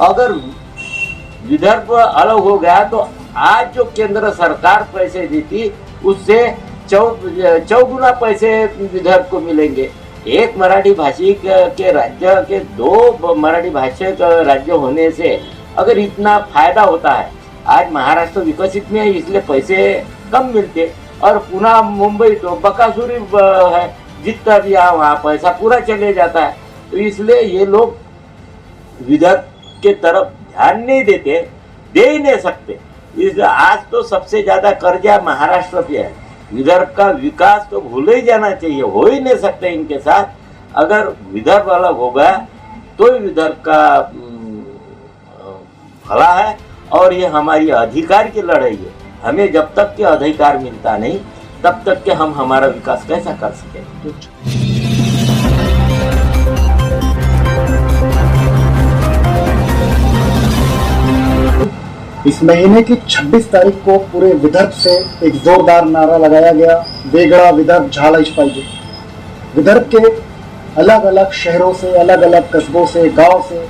अगर विदर्भ अलग हो गया तो आज जो केंद्र सरकार पैसे देती उससे चौगुना पैसे विदर्भ को मिलेंगे। एक मराठी भाषी के राज्य के दो मराठी भाषिक राज्य होने से अगर इतना फायदा होता है, आज महाराष्ट्र विकसित में है इसलिए पैसे कम मिलते और पुणे मुंबई तो बकासुरी है, जितना भी वहाँ पैसा पूरा चले जाता है। तो इसलिए ये लोग विदर्भ के तरफ ध्यान नहीं देते, दे ही नहीं सकते। आज तो सबसे ज्यादा कर्जा महाराष्ट्र पे है, विदर्भ का विकास तो भूल ही जाना चाहिए, हो ही नहीं सकते इनके साथ। अगर विदर्भ अलग होगा तो विदर्भ का भला है और ये हमारी अधिकार की लड़ाई है। हमें जब तक के अधिकार मिलता नहीं तब तक के हम हमारा विकास कैसा कर सकेंगे। इस महीने की 26 तारीख को पूरे विदर्भ से एक जोरदार नारा लगाया गया, वेगड़ा विदर्भ झालाच पाहिजे। विदर्भ के अलग अलग शहरों से, अलग अलग कस्बों से, गांव से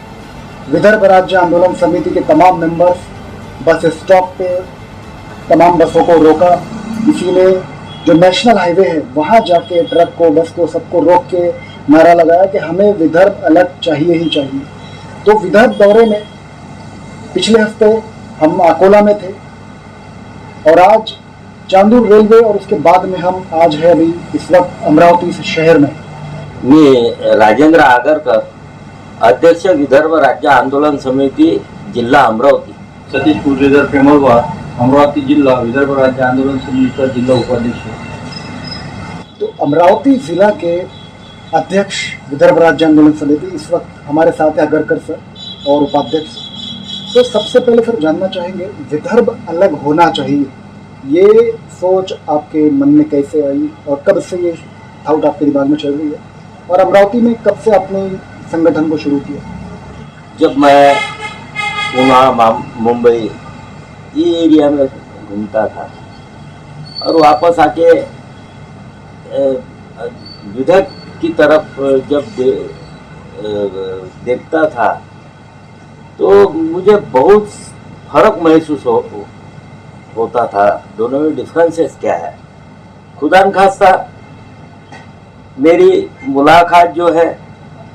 विदर्भ राज्य आंदोलन समिति के तमाम मेंबर्स बस स्टॉप पे तमाम बसों को रोका। इसी ने जो नेशनल हाईवे है वहाँ जाके ट्रक को, बस को, सबको रोक के नारा लगाया कि हमें विदर्भ अलग चाहिए ही चाहिए। तो विदर्भ दौरे में पिछले हफ्ते हम अकोला में थे और आज चांदूर रेलवे और उसके बाद में हम आज है अभी इस वक्त अमरावती शहर में। मी राजेंद्र आगरकर, अध्यक्ष विदर्भ राज्य आंदोलन समिति जिल्हा अमरावती। सतीश पुरेकर प्रेमलवार, अमरावती जिला विदर्भ राज्य आंदोलन समिति का जिला उपाध्यक्ष। तो अमरावती जिला के अध्यक्ष विदर्भ राज्य आंदोलन समिति इस वक्त हमारे साथ है आगरकर सर और उपाध्यक्ष। तो सबसे पहले सर जानना चाहेंगे, विदर्भ अलग होना चाहिए, ये सोच आपके मन में कैसे आई और कब से ये थाउट आपके दिमाग में चल रही है, और अमरावती में कब से आपने संगठन को शुरू किया? जब मैं पुणे मुंबई ये एरिया में घूमता था और वापस आके विदर्भ की तरफ जब देखता था तो मुझे बहुत फर्क महसूस होता था। दोनों में डिफरेंसेस क्या है। खुदा न खास्ता मेरी मुलाकात जो है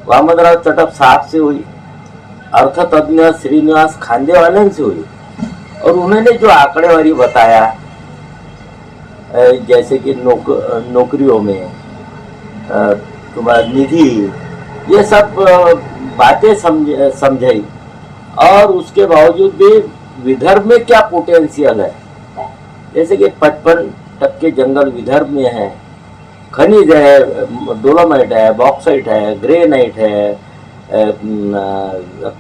वामनराव चटप साहब से हुई, अर्थतज्ञ श्रीनिवास खांडेवालन से हुई, और उन्होंने जो आंकड़ेवारी बताया जैसे कि नौकरियों में तुम्हारा निधि, ये सब बातें समझाई और उसके बावजूद भी विदर्भ में क्या पोटेंशियल है। जैसे कि 55% जंगल विदर्भ में है, खनिज है, डोलोमाइट है, बॉक्साइट है, ग्रेनाइट है,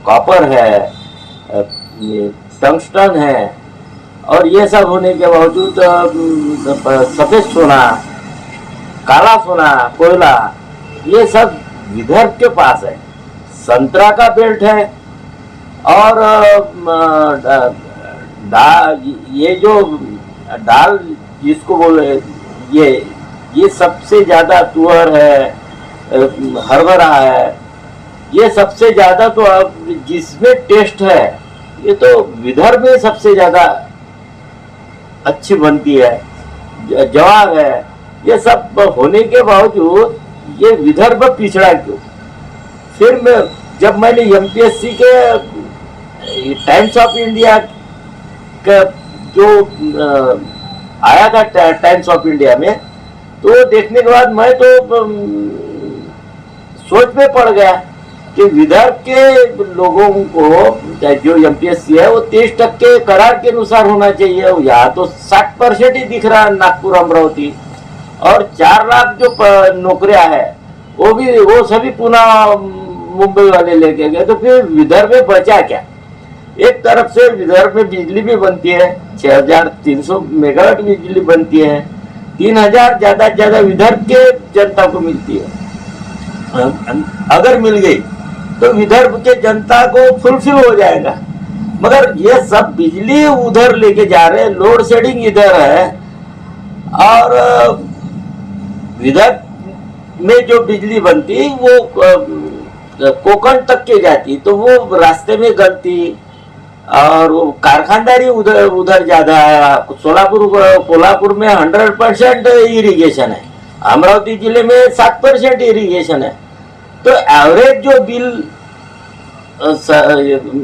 कॉपर है, टंगस्टन है, और ये सब होने के बावजूद सफेद सोना, काला सोना, कोयला, ये सब विदर्भ के पास है। संतरा का बेल्ट है और ये जो दाल जिसको बोले ये सबसे ज्यादा तुअर है, हरभरा है, ये सबसे ज्यादा तो अब जिसमें टेस्ट है ये तो विदर्भ में सबसे ज्यादा अच्छी बनती है। जवाब है, ये सब होने के बावजूद ये विदर्भ पिछड़ा क्यों? फिर जब मैंने एमपीएससी के टाइम्स ऑफ इंडिया का जो आया था टाइम्स ऑफ इंडिया में, तो देखने के बाद मैं तो सोच में पड़ गया कि विदर्भ के लोगों को जो एमपीएससी है वो 30% करार के अनुसार होना चाहिए। यहाँ तो 60% ही दिख रहा है नागपुर अमरावती, और 4 लाख जो नौकरियां है वो सभी पुणे मुंबई वाले लेके गए। तो फिर विदर्भ में बचा क्या? एक तरफ से विदर्भ में बिजली भी बनती है, 6300 मेगावाट बिजली बनती है, 3000 ज्यादा विदर्भ के जनता को मिलती है। अगर मिल गई तो विदर्भ के जनता को फुलफिल हो जाएगा। मगर ये सब बिजली उधर लेके जा रहे हैं, लोड शेडिंग इधर है, और विदर्भ में जो बिजली बनती वो कोकण तक के जाती तो वो रास्ते में गलती और वो कारखानदारी उधर उधर ज्यादा है। कोल्हापुर में 100% इरिगेशन है, अमरावती जिले में 7% इरिगेशन है। तो एवरेज जो बिल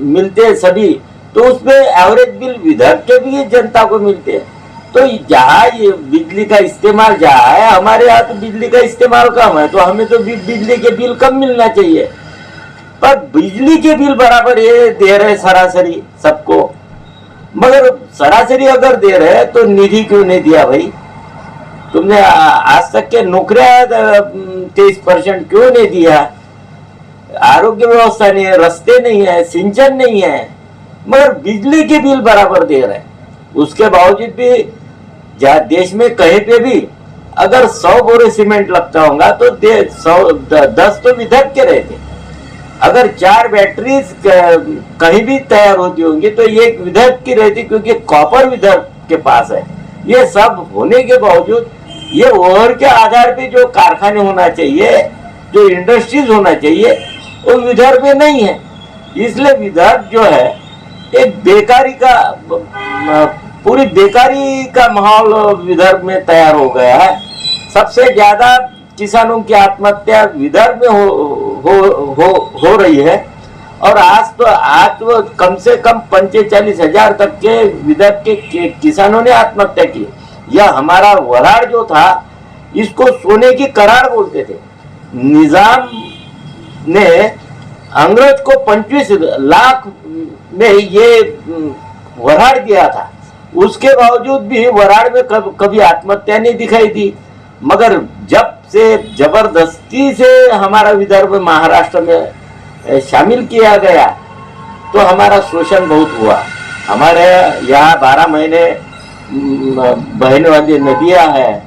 मिलते हैं सभी, तो उसमें एवरेज बिल विदर्भ के भी जनता को मिलते हैं। तो जहाँ ये बिजली का इस्तेमाल जहाँ है, हमारे यहाँ तो बिजली का इस्तेमाल कम है, तो हमें तो बिजली के बिल कम मिलना चाहिए। पर बिजली के बिल बराबर ये दे रहे सरासरी सबको, मगर सरासरी अगर दे रहे तो निधि क्यों नहीं दिया भाई? तुमने आज तक के नौकरियां 23% क्यों नहीं दिया? आरोग्य व्यवस्था नहीं है, रास्ते नहीं है, सिंचन नहीं है, मगर बिजली के बिल बराबर दे रहे। उसके बावजूद भी देश में कहीं पे भी अगर 100 बोरे सीमेंट लगता होगा तो 10 तो विदर्भ के रहते। अगर 4 बैटरीज कहीं भी तैयार होती होंगी तो एक विदर्भ की रहती, क्योंकि कॉपर विदर्भ के पास है। ये सब होने के बावजूद ये ओवर के आधार पे जो कारखाने होना चाहिए, जो इंडस्ट्रीज होना चाहिए, वो विदर्भ में नहीं है। इसलिए विदर्भ जो है एक बेकारी का, पूरी बेकारी का माहौल विदर्भ में तैयार हो गया है। सबसे ज्यादा किसानों की आत्महत्या विदर्भ में हो रही है। और आज तो कम से कम 45,000 तक के विदर्भ के किसानों ने आत्महत्या की। यह हमारा वराड़ जो था, इसको सोने की करार बोलते थे। निजाम ने अंग्रेज को 25 लाख में ये वराड़ दिया था, उसके बावजूद भी वराड़ में कभी आत्महत्या नहीं दिखाई दी। मगर जब से जबरदस्ती से हमारा विदर्भ महाराष्ट्र में शामिल किया गया तो हमारा शोषण बहुत हुआ। हमारे यहाँ 12 महीने बहने वाली नदियां हैं,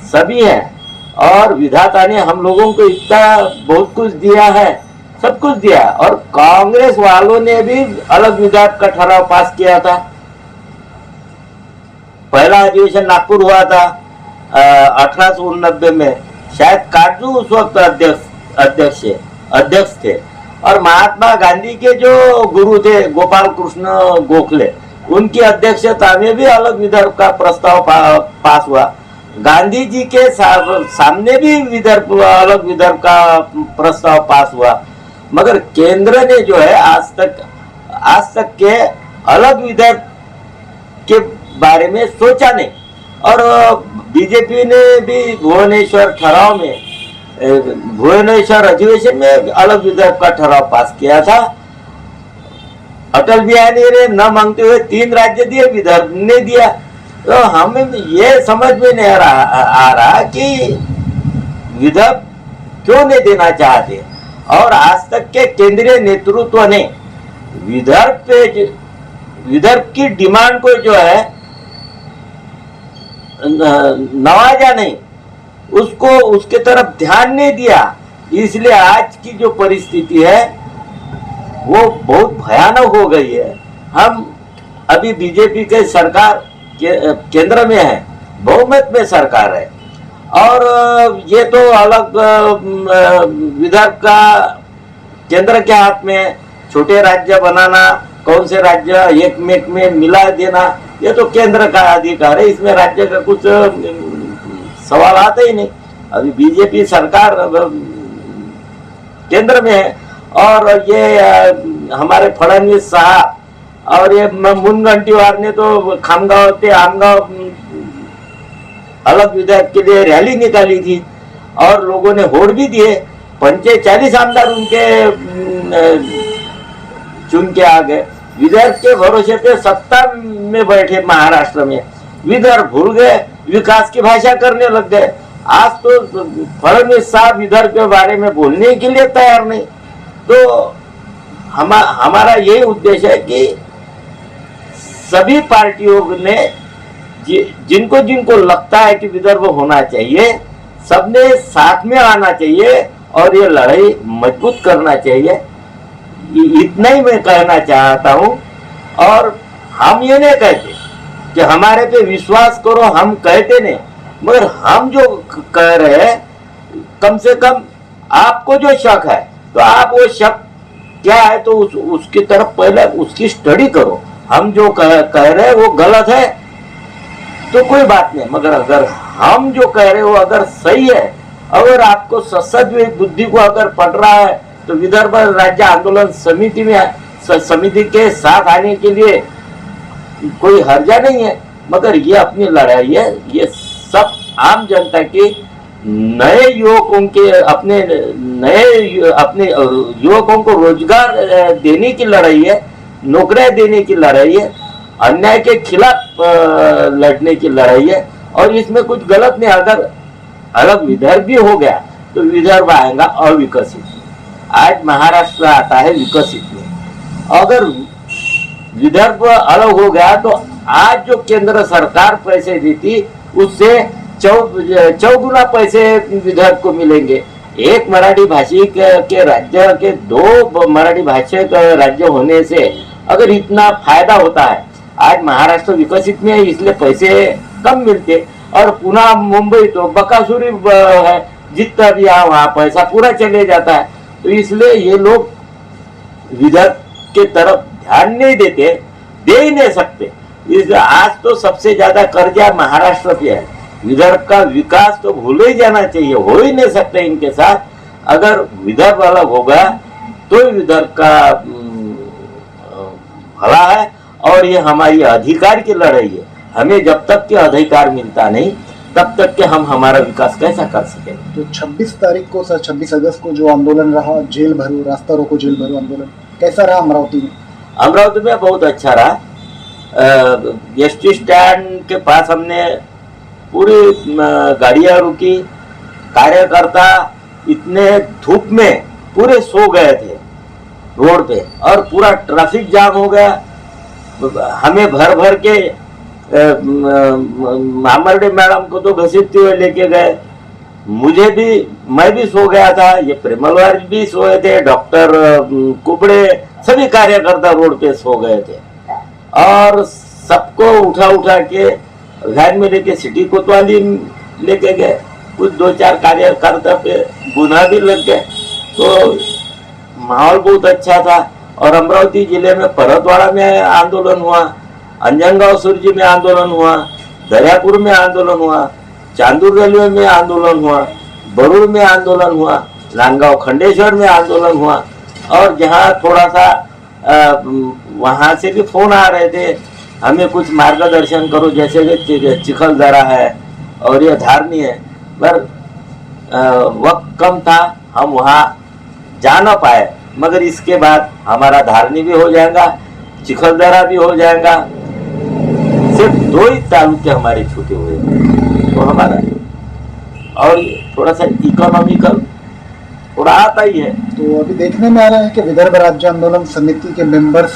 सभी हैं, और विधाता ने हम लोगों को इतना बहुत कुछ दिया है, सब कुछ दिया। और कांग्रेस वालों ने भी अलग विधान का ठराव पास किया था। पहला अधिवेशन नागपुर हुआ था 1889 में। शायद काजू उस वक्त अध्यक्ष थे, और महात्मा गांधी के जो गुरु थे गोपाल कृष्ण गोखले, उनकी अध्यक्षता में भी अलग विदर्भ का प्रस्ताव पास हुआ। गांधी जी के सामने भी अलग विदर्भ का प्रस्ताव पास हुआ। मगर केंद्र ने जो है आज तक के अलग विदर्भ के बारे में सोचा नहीं। और बीजेपी ने भी भुवनेश्वर अधिवेशन में अलग विदर्भ का ठराव पास किया था। अटल बिहारी ने न मांगते हुए 3 राज्य दिए, विदर्भ ने दिया। तो हमें ये समझ में नहीं आ रहा कि विदर्भ क्यों नहीं देना चाहते। और आज तक के केंद्रीय नेतृत्व ने विदर्भ की डिमांड को जो है नवाजा नहीं, उसके तरफ ध्यान नहीं दिया। इसलिए आज की जो परिस्थिति है वो बहुत भयानक हो गई है। हम अभी बीजेपी के सरकार केंद्र में है, बहुमत में सरकार है, और ये तो अलग विदर्भ का केंद्र के हाथ में, छोटे राज्य बनाना, कौन से राज्य एक में मिला देना, ये तो केंद्र का अधिकार है। इसमें राज्य का कुछ सवाल आता ही नहीं। अभी बीजेपी सरकार केंद्र में है, और ये हमारे फडणवीस साहब और ये मुनगंटीवार ने तो खामगांव से आमगांव अलग विधायक के लिए रैली निकाली थी, और लोगों ने वोट भी दिए। 45 आमदार उनके चुन के आ गए। विदर्भ के भरोसे पे सत्ता में बैठे महाराष्ट्र में, विदर्भ भूल गए, विकास की भाषा करने लग गए। आज तो फडणवीस साहब विदर्भ के बारे में बोलने के लिए तैयार नहीं। तो हमारा यही उद्देश्य है कि सभी पार्टियों ने जिनको लगता है कि विदर्भ होना चाहिए, सबने साथ में आना चाहिए और ये लड़ाई मजबूत करना चाहिए। इतना ही मैं कहना चाहता हूँ। और हम ये नहीं कहते कि हमारे पे विश्वास करो, हम कहते नहीं, मगर हम जो कह रहे हैं, कम से कम आपको जो शक है तो आप वो शब्द क्या है तो उसकी तरफ पहले उसकी स्टडी करो। हम जो कह रहे हैं वो गलत है तो कोई बात नहीं, मगर अगर हम जो कह रहे हो अगर सही है, अगर आपको ससज बुद्धि को अगर पड़ रहा है तो विदर्भ राज्य आंदोलन समिति के साथ आने के लिए कोई हर्जा नहीं है। मगर ये अपनी लड़ाई है, ये सब आम जनता की नए युवकों के अपने युवकों को रोजगार देने की लड़ाई है, नौकरियां देने की लड़ाई है, अन्याय के खिलाफ लड़ने की लड़ाई है। और इसमें कुछ गलत नहीं, अगर अलग विदर्भ भी हो गया तो विदर्भ आएगा अविकसित। आज महाराष्ट्र आता है विकसित में। अगर विदर्भ अलग हो गया तो आज जो केंद्र सरकार पैसे देती उससे चौगुना पैसे विदर्भ को मिलेंगे। एक मराठी भाषी के राज्य के दो मराठी भाषी राज्य होने से अगर इतना फायदा होता है, आज महाराष्ट्र विकसित में है इसलिए पैसे कम मिलते, और पुणे मुंबई तो बकासुरी है, जितना भी वहाँ पैसा पूरा चले जाता है। तो इसलिए ये लोग विदर्भ के तरफ ध्यान नहीं देते, दे ही नहीं सकते। आज तो सबसे ज्यादा कर्जा महाराष्ट्र पे है, विदर्भ का विकास तो भूल ही जाना चाहिए, हो ही नहीं सकते इनके साथ। अगर विदर्भ अलग होगा तो विदर्भ का भला है, और ये हमारी अधिकार की लड़ाई है। हमें जब तक के अधिकार मिलता नहीं तब तक के हम हमारा विकास कैसा कर सकेंगे। तो 26 तारीख को 26 अगस्त को जो आंदोलन रहा, जेल भरो रास्ता रोको जेल भरो आंदोलन, कैसा रहा अमरावती में? अमरावती में बहुत अच्छा रहा। एसटी स्टैंड के पास हमने पूरी गाड़ियां रुकी, कार्यकर्ता इतने धूप में पूरे सो गए थे रोड पे, और पूरा ट्रैफिक जाम हो गया। हमें भर भर के मामर्डे मैडम को तो घसीटते हुए लेके गए, मैं भी सो गया था, ये प्रेमलवार भी सोए थे, डॉक्टर कुबड़े सभी कार्यकर्ता रोड पे सो गए थे। और सबको उठा उठा के वैन में लेके सिटी कोतवाली लेके गए। कुछ 2-4 कार्यकर्ता पे गुनाह भी लग गए। तो माहौल बहुत अच्छा था। और अमरावती जिले में परतवाड़ा में आंदोलन हुआ, अंजनगांव सुरजी में आंदोलन हुआ, दरियापुर में आंदोलन हुआ, चांदूर रेलवे में आंदोलन हुआ, बरूर में आंदोलन हुआ, नांदगांव खंडेश्वर में आंदोलन हुआ। और जहाँ थोड़ा सा वहाँ से भी फोन आ रहे थे, हमें कुछ मार्गदर्शन करो, जैसे कि चिखलदरा है और ये धारनी है, पर वक्त कम था, हम वहाँ जा न पाए। मगर इसके बाद हमारा धारनी भी हो जाएगा, चिखलदरा भी हो जाएगा। सिर्फ 2 ही तालुके हमारे छूटे हुए हैं। तो हमारा और थोड़ा सा इकोनॉमिकल थोड़ा आता ही है। तो अभी देखने में आ रहा है कि विदर्भ राज्य आंदोलन समिति के मेंबर्स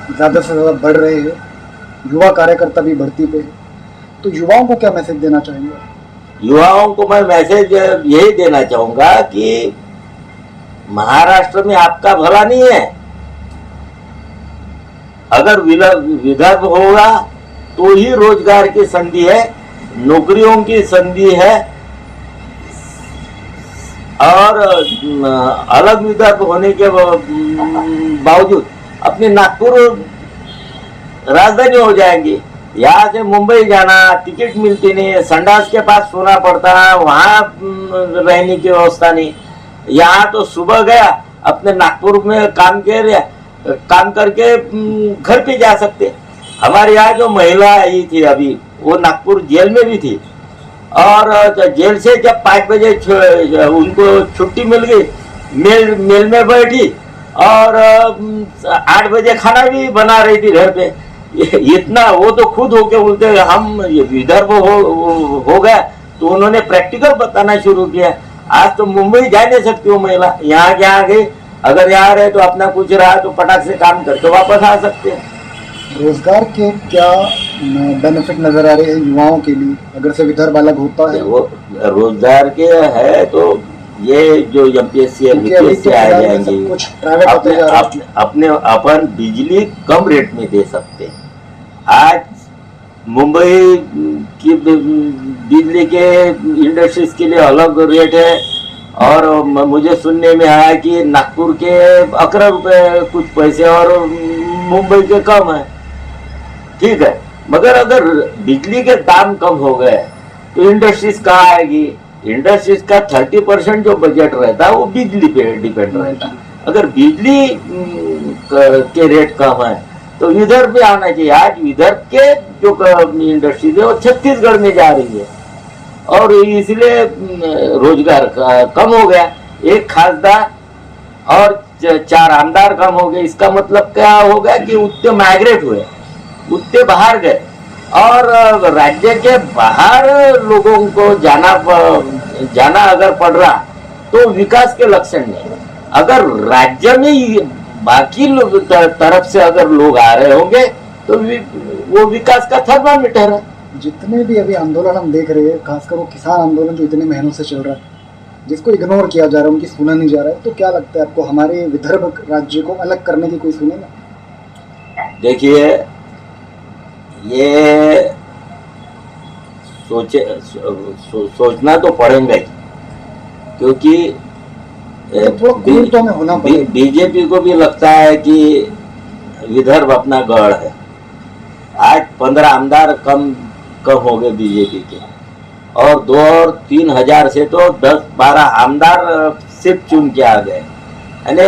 ज़्यादा से ज़्यादा बढ़ रहे हैं, युवा कार्यकर्ता भी बढ़ती पे। तो युवाओं को क्या मैसेज देना चाहेंगे? युवाओं को मैं मैसेज यही देना चाहूंगा कि महाराष्ट्र में आपका भला नहीं है। अगर विदर्भ होगा तो ही रोजगार की संधि है, नौकरियों की संधि है। और अलग विदर्भ होने के बावजूद अपनी नागपुर राजधानी हो जाएंगी। यहाँ से मुंबई जाना, टिकट मिलती नहीं, संडास के पास सोना पड़ता, वहाँ रहने की व्यवस्था नहीं। यहाँ तो सुबह गया, अपने नागपुर में काम करके घर पे जा सकते। हमारे यहाँ जो महिला आई थी अभी, वो नागपुर जेल में भी थी, और जेल से जब 5 बजे उनको छुट्टी मिल गई, मेल में बैठी, और 8 बजे खाना भी बना रही थी घर पे। इतना वो तो खुद होके बोलते हम विदर्भ हो गया। तो उन्होंने प्रैक्टिकल बताना शुरू किया। आज तो मुंबई जा नहीं सकती वो महिला, यहाँ क्या आ गई, अगर यहाँ रहे तो अपना कुछ रहा तो पटाख से काम करके वापस आ सकते हैं। रोजगार के क्या बेनिफिट नजर आ रहे हैं युवाओं के लिए अगर से विदर्भ अलग होता है? वो रोजगार के है तो ये जो एमपीएससी है बीपीएससी आ जाएंगे, अपने अपन बिजली कम रेट में दे सकते हैं। आज मुंबई की बिजली के इंडस्ट्रीज के लिए अलग रेट है, और मुझे सुनने में आया कि नागपुर के 11 रुपए कुछ पैसे और मुंबई के कम है। ठीक है, मगर अगर बिजली के दाम कम हो गए तो इंडस्ट्रीज कहाँ आएगी? इंडस्ट्रीज का 30% जो बजट रहता है वो बिजली पे डिपेंड रहता है। अगर बिजली के रेट कम है तो विदर्भ में आना चाहिए। आज विदर्भ के जो इंडस्ट्रीज है वो छत्तीसगढ़ में जा रही है और इसलिए रोजगार कम हो गया। एक खासदार और 4 आमदार कम हो गए। इसका मतलब क्या हो गया कि उतने माइग्रेट हुए, उतने बाहर गए और राज्य के बाहर लोगों को जाना अगर पड़ रहा तो विकास के लक्षण नहीं। अगर राज्य में बाकी तरफ से अगर लोग आ रहे होंगे तो वो विकास का थर्मामीटर है। जितने भी अभी आंदोलन हम देख रहे हैं, खासकर वो किसान आंदोलन जो इतने महीनों से चल रहा है, जिसको इग्नोर किया जा रहा है, उनकी सुना नहीं जा रहा है, तो क्या लगता है आपको हमारे विदर्भ राज्य को अलग करने की कोई सुनेगा? देखिए, ये सोचना तो पड़ेगा ही, क्योंकि बीजेपी को भी लगता है कि विदर्भ अपना गढ़ है। आज 15 आमदार कम हो गए बीजेपी के और 2 और 3 हजार से तो 10-12 आमदार सिर्फ चुन के आ गए, यानी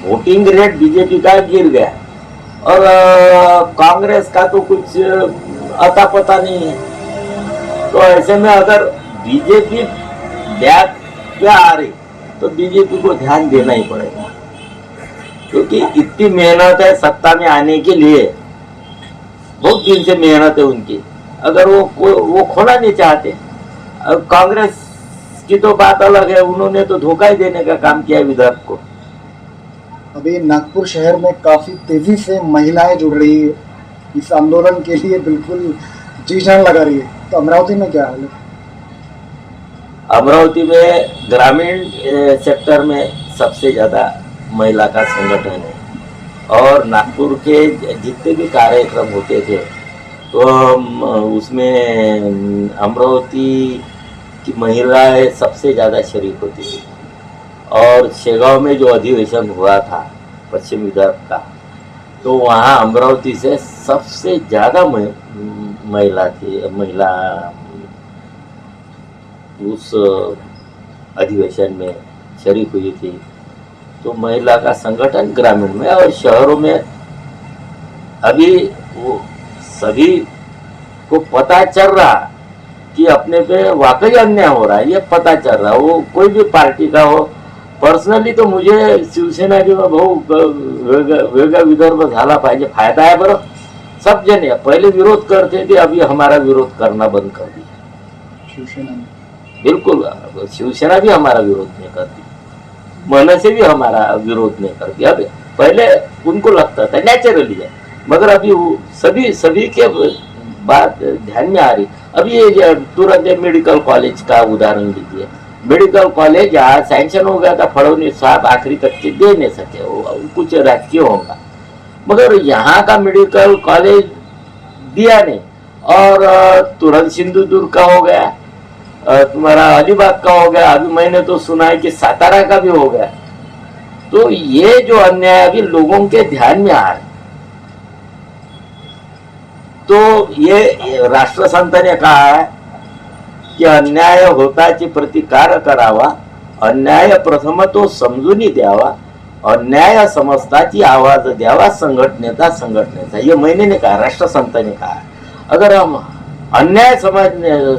वोटिंग रेट बीजेपी का गिर गया और कांग्रेस का तो कुछ अता पता नहीं है। तो ऐसे में अगर बीजेपी बैक पे आ रही तो बीजेपी को ध्यान देना ही पड़ेगा, क्योंकि इतनी मेहनत है सत्ता में आने के लिए, बहुत दिन से मेहनत है उनकी। अगर वो खोना नहीं चाहते। अब कांग्रेस की तो बात अलग है, उन्होंने तो धोखा ही देने का काम किया विदर्भ को। अभी नागपुर शहर में काफी तेजी से महिलाएं जुड़ रही है इस आंदोलन के लिए, बिल्कुल जी जान लगा रही है। तो अमरावती में क्या हाल है? अमरावती में ग्रामीण सेक्टर में सबसे ज्यादा महिला का संगठन है और नागपुर के जितने भी कार्यक्रम होते थे तो उसमें अमरावती की महिलाएं सबसे ज़्यादा शरीक होती थी। और शेगांव में जो अधिवेशन हुआ था पश्चिम विदर्भ का, तो वहाँ अमरावती से सबसे ज़्यादा महिला उस अधिवेशन में शरीक हुई थी। तो महिला का संगठन ग्रामीण में और शहरों में अभी वो सभी को पता चल रहा कि अपने पे वाकई अन्याय हो रहा है, ये पता चल रहा है। वो कोई भी पार्टी का हो, पर्सनली तो मुझे शिवसेना की भाऊ वेगळा विदर्भ झाला पाहिजे, फायदा है बरं। सब जने पहले विरोध करते थे, अभी हमारा विरोध करना बंद कर दिया शिवसेना। बिल्कुल, शिवसेना भी हमारा विरोध नहीं करती, मनसे भी हमारा विरोध नहीं करती। अब पहले उनको लगता था नेचुरली है, मगर अभी सभी के बात ध्यान में आ रही। अभी ये तुरंत मेडिकल कॉलेज का उदाहरण लीजिए। मेडिकल कॉलेज आज सैंक्शन हो गया था, फडणवीस साहब आखिरी तक के दे नहीं सके, कुछ राजकीय होगा, मगर यहाँ का मेडिकल कॉलेज दिया नहीं और तुरंत सिंधुदुर्ग का हो गया, तुम्हारा अलीबाग का हो गया, अभी मैंने तो सुना है कि सातारा का भी हो गया। तो ये जो अन्याय अभी लोगों के ध्यान में आ रहा है, तो ये राष्ट्रसंतांनी कहा है की अन्याय होताची प्रतिकार करावा, अन्याय प्रथम तो समजून द्यावा, अन्याय समजताची आवाज द्यावा, संघटनेचा ये मैंने ने कहा, राष्ट्रसंत ने कहा। अगर हम अन्याय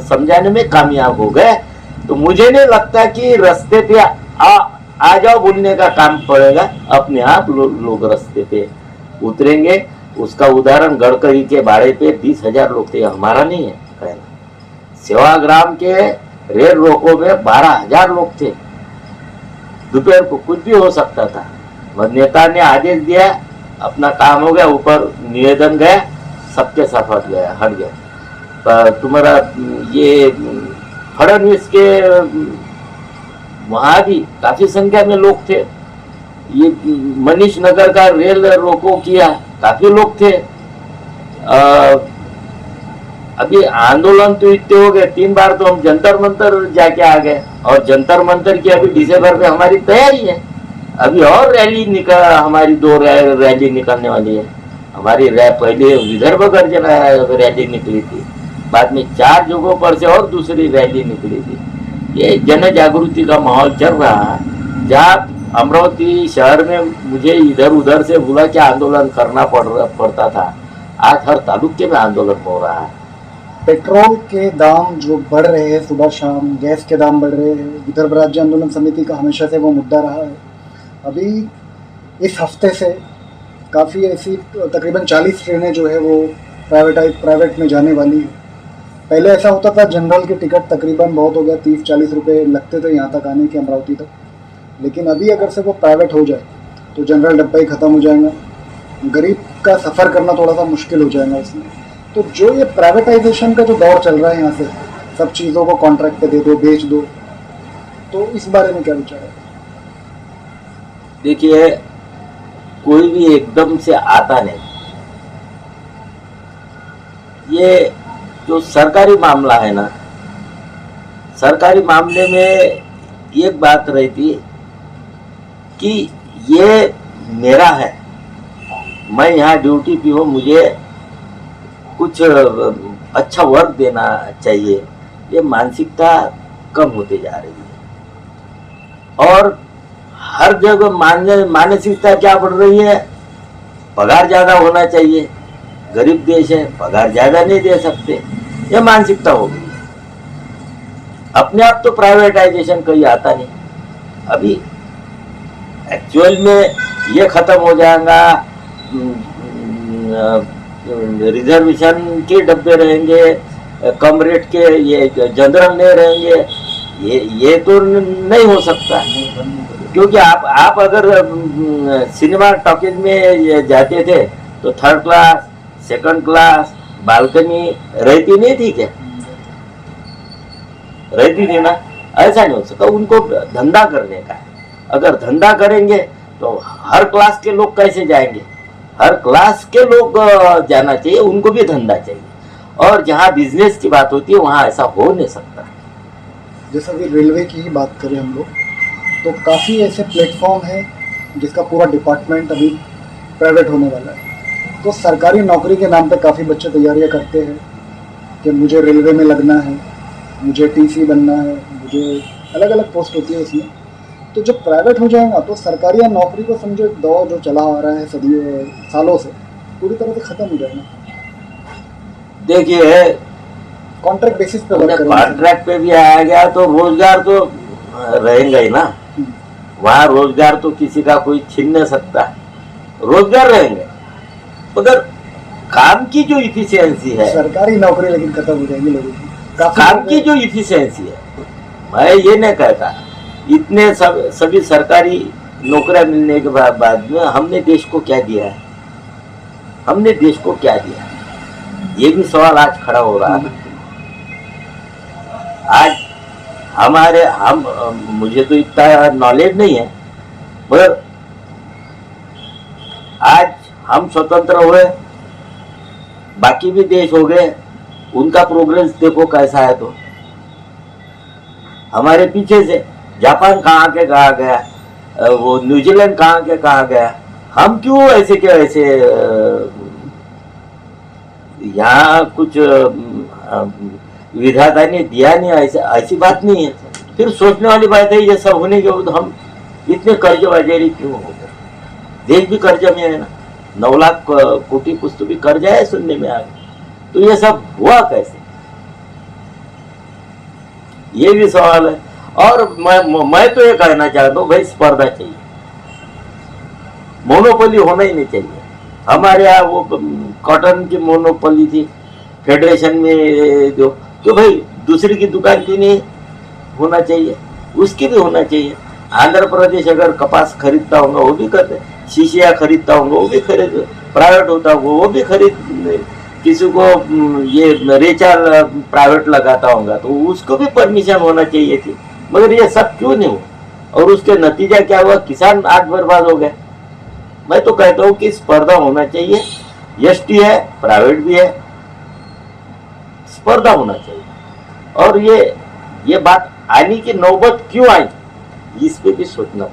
समझाने में कामयाब हो गए तो मुझे नहीं लगता कि रास्ते पे आ जाओ बोलने का काम पड़ेगा, अपने आप लोग रास्ते पे उतरेंगे। उसका उदाहरण गडकरी के बाड़े पे 20,000 लोग थे, हमारा नहीं है कहना। सेवाग्राम के रेल रोको में 12,000 लोग थे, दोपहर को कुछ भी हो सकता था। नेता ने आदेश दिया, अपना काम हो गया, ऊपर निवेदन गया, सबके साथ हट गया। तुम्हारा ये फडणवीस के वहां भी काफी संख्या में लोग थे। ये मनीष नगर का रेल रोको किया, काफी लोग थे। अभी आंदोलन तो इतने हो गए, 3 बार तो हम जंतर मंतर जाके आ गए, और जंतर मंतर की अभी दिसंबर में हमारी तैयारी है। अभी और रैली निकल, हमारी 2 रैली निकलने वाली है। हमारी पहले विदर्भ गर्जना रैली निकली थी, बाद में 4 जगहों पर से और दूसरी रैली निकली थी। ये जन जागृति का माहौल चल रहा है। जहाँ अमरावती शहर में मुझे इधर उधर से बोला कि आंदोलन करना पड़ता था, आज हर तालुके में आंदोलन हो रहा है। पेट्रोल के दाम जो बढ़ रहे हैं सुबह शाम, गैस के दाम बढ़ रहे हैं, विदर्भ राज्य आंदोलन समिति का हमेशा से वो मुद्दा रहा है। अभी इस हफ्ते से काफ़ी ऐसी तकरीबन 40 ट्रेनें जो है वो प्राइवेट में जाने वाली है। पहले ऐसा होता था, जनरल की टिकट तकरीबन बहुत हो गया 30-40 रुपये लगते थे यहाँ तक आने के, अमरावती तक। लेकिन अभी अगर से वो प्राइवेट हो जाए तो जनरल डब्बा ही ख़त्म हो जाएगा, गरीब का सफ़र करना थोड़ा सा मुश्किल हो जाएगा इसमें। तो जो ये प्राइवेटाइजेशन का जो दौर चल रहा है, यहाँ से सब चीज़ों को कॉन्ट्रैक्ट पे दे दो, बेच दो, तो इस बारे में क्या विचार है? देखिए, कोई भी एकदम से आता नहीं। ये जो सरकारी मामला है ना, सरकारी मामले में एक बात रहती कि ये मेरा है, मैं यहाँ ड्यूटी पे हूँ, मुझे कुछ अच्छा वर्क देना चाहिए। ये मानसिकता कम होते जा रही है, और हर जगह मानसिकता क्या बढ़ रही है, पगार ज्यादा होना चाहिए। गरीब देश है, पगार ज्यादा नहीं दे सकते, ये मानसिकता हो गई। अपने आप तो प्राइवेटाइजेशन कहीं आता नहीं। अभी एक्चुअल में ये खत्म हो जाएगा, रिजर्वेशन के डब्बे रहेंगे, कम रेट के ये जनरल नहीं रहेंगे, ये तो नहीं हो सकता। क्योंकि आप अगर सिनेमा टॉकीज में जाते थे तो 3rd class, 2nd class, balcony रहती नहीं थी क्या? रहती थी ना। ऐसा नहीं हो सकता, उनको धंधा करने का है। अगर धंधा करेंगे तो हर क्लास के लोग कैसे जाएंगे? हर क्लास के लोग जाना चाहिए, उनको भी धंधा चाहिए। और जहाँ बिजनेस की बात होती है वहाँ ऐसा हो नहीं सकता। जैसा कि रेलवे की ही बात करें हम लोग, तो काफ़ी ऐसे प्लेटफॉर्म है जिसका पूरा डिपार्टमेंट अभी प्राइवेट होने वाला है। तो सरकारी नौकरी के नाम पे काफ़ी बच्चे तैयारियां करते हैं कि मुझे रेलवे में लगना है, मुझे टीसी बनना है, मुझे अलग अलग पोस्ट होती है उसमें। तो जब प्राइवेट हो जाएगा तो सरकारी नौकरी को समझो एक दौर जो चला आ रहा है सदियों सालों से, पूरी तरह से ख़त्म हो जाएगा। देखिए, कॉन्ट्रैक्ट बेसिस पे कॉन्ट्रैक्ट पे भी आया गया तो रोजगार तो रहेंगे ही ना। वहाँ रोजगार तो किसी का कोई छीन नहीं सकता, रोजगार रहेंगे, मगर काम की जो इफिशियंसी है, सरकारी नौकरी लेकिन खत्म हो जाएगी लोगों की। काम की जो इफिशियंसी है, मैं ये नहीं कहता इतने सभी सरकारी नौकरियां मिलने के बाद में हमने देश को क्या दिया है, हमने देश को क्या दिया, ये भी सवाल आज खड़ा हो रहा है। आज मुझे तो इतना नॉलेज नहीं है, मगर आज हम स्वतंत्र हुए, बाकी भी देश हो गए, उनका प्रोग्रेस देखो कैसा है। तो हमारे पीछे से जापान कहाँ के कहाँ गया, वो न्यूजीलैंड कहाँ के कहाँ गया, हम क्यों ऐसे के ऐसे यहाँ कुछ विधाता ने दिया नहीं, ऐसी बात नहीं है। फिर सोचने वाली बात है, ये सब होने के बाद हम इतने कर्ज बाजारी क्यों हो गए? देश भी कर्ज में है ना, 9 लाख कोटी कुछ तो भी कर्ज है सुनने में आ गया। तो ये सब हुआ कैसे, ये भी सवाल है। और मैं तो ये कहना चाहता हूँ, भाई स्पर्धा चाहिए, मोनोपोली होना ही नहीं चाहिए। हमारे यहाँ वो कॉटन की मोनोपोली थी फेडरेशन में, जो तो भाई दूसरी की दुकान क्यों नहीं होना चाहिए, उसकी भी होना चाहिए। आंध्र प्रदेश अगर कपास खरीदता होगा वो भी करते, शीशिया खरीदता होगा वो भी खरीद, प्राइवेट होता होगा वो भी खरीद, किसी को ये रेचा प्राइवेट लगाता होगा तो उसको भी परमिशन होना चाहिए थी, मगर ये सब क्यों नहीं हुआ? और उसके नतीजा क्या हुआ? किसान आज बर्बाद हो गए। मैं तो कहता हूँ कि स्पर्धा होना चाहिए, एसटी है, प्राइवेट भी है, स्पर्धा होना चाहिए। और ये बात आने की नौबत क्यों आई, इस पे भी सोचना पड़ेगा।